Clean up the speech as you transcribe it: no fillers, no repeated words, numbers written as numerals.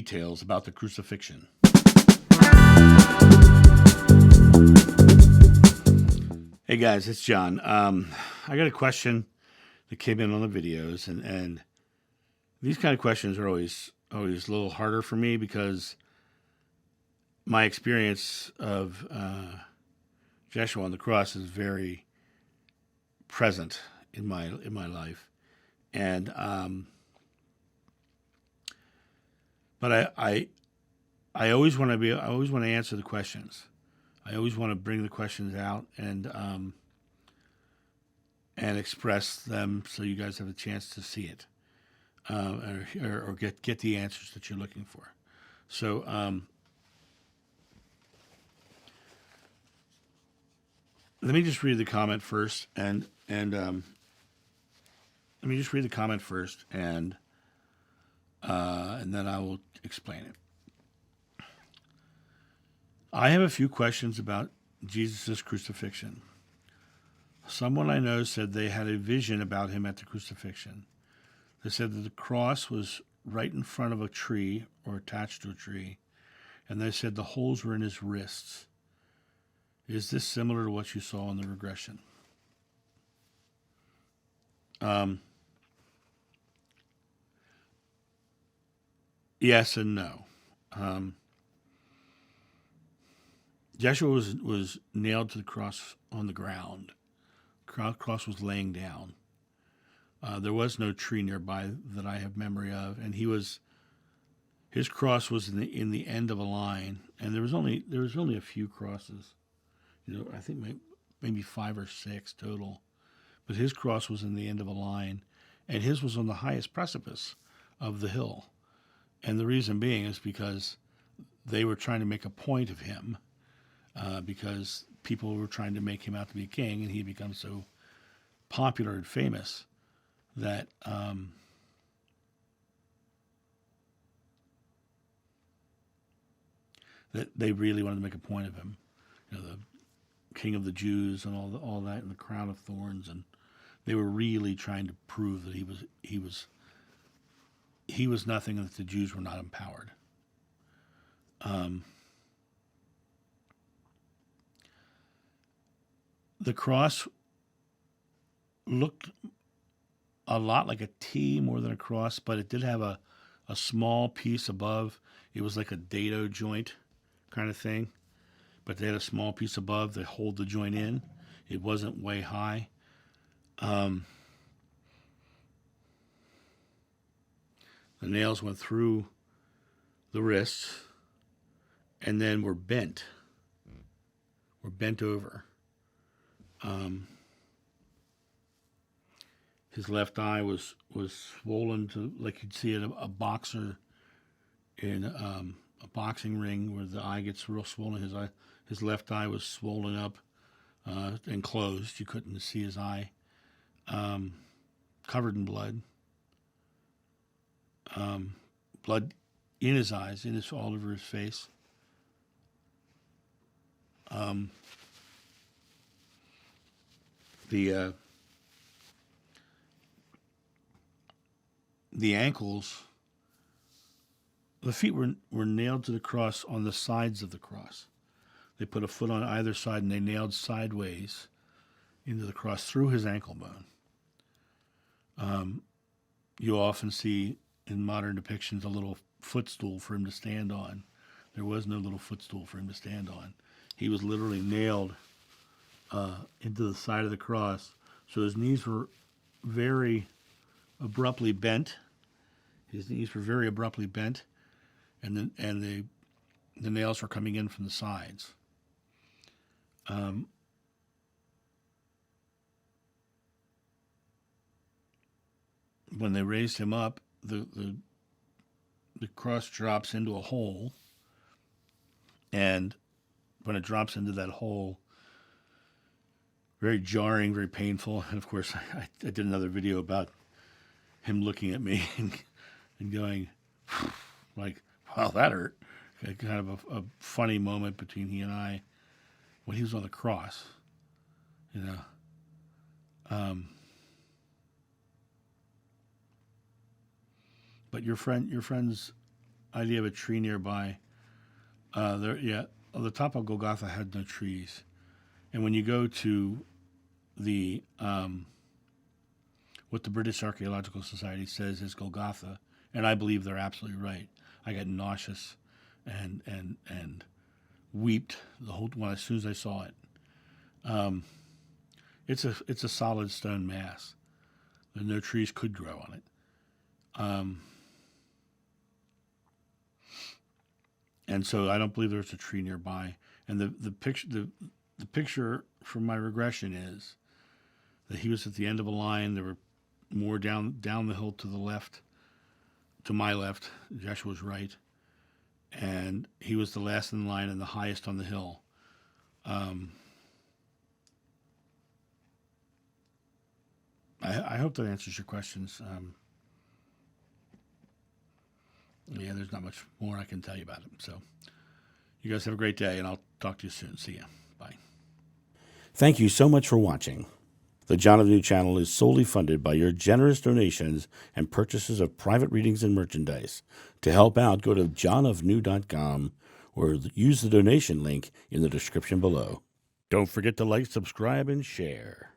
details about the crucifixion. Hey guys, it's John. I got a question that came in on the videos, and these kind of questions are always a little harder for me because my experience of Joshua on the cross is very present in my life, and but I always want to answer the questions. I always want to bring the questions out and express them so you guys have a chance to see it, or get the answers that you're looking for. So let me just read the comment first, and then I will explain it. I have a few questions about Jesus' crucifixion. Someone I know said they had a vision about him at the crucifixion. They said that the cross was right in front of a tree or attached to a tree, and they said the holes were in his wrists. Is this similar to what you saw in the regression? Yes and no. Joshua was nailed to the cross on the ground. The cross was laying down. There was no tree nearby that I have memory of, and his cross was in the end of a line, and there was only a few crosses. I think maybe 5 or 6 total, but his cross was in the end of a line, and his was on the highest precipice of the hill, and the reason being is because they were trying to make a point of him. Because people were trying to make him out to be a king, and he had become so popular and famous that that they really wanted to make a point of him. The king of the Jews and all that, and the crown of thorns, and they were really trying to prove that he was nothing, and that the Jews were not empowered. The cross looked a lot like a T more than a cross, but it did have a small piece above. It was like a dado joint kind of thing, but they had a small piece above that hold the joint in. It wasn't way high. The nails went through the wrists and then were bent over. His left eye was swollen to, like you'd see in a boxer in a boxing ring where the eye gets real swollen. His left eye was swollen up and closed. You couldn't see his eye. Covered in blood. Blood in his eyes, all over his face. The ankles, the feet were nailed to the cross on the sides of the cross. They put a foot on either side, and they nailed sideways into the cross through his ankle bone. You often see in modern depictions a little footstool for him to stand on. There was no little footstool for him to stand on. He was literally nailed into the side of the cross, so his knees were very abruptly bent. His knees were very abruptly bent, and the nails were coming in from the sides. When they raised him up, the cross drops into a hole, and when it drops into that hole, very jarring, very painful. And of course, I did another video about him looking at me and going, like, wow, that hurt. Kind of a funny moment between he and I when he was on the cross, But your friend's idea of a tree nearby. The top of Golgotha had no trees, and when you go to the what the British Archaeological Society says is Golgotha, and I believe they're absolutely right. I got nauseous and weeped the whole when as soon as I saw it. It's a solid stone mass. No trees could grow on it. And so I don't believe there's a tree nearby. And the picture from my regression is that he was at the end of a line. There were more down the hill to the left, to my left. Joshua's right, and he was the last in line and the highest on the hill. I hope that answers your questions. Yeah, there's not much more I can tell you about it. So you guys have a great day, and I'll talk to you soon. See ya. Bye. Thank you so much for watching. The John of New channel is solely funded by your generous donations and purchases of private readings and merchandise. To help out, go to johnofnew.com or use the donation link in the description below. Don't forget to like, subscribe, and share.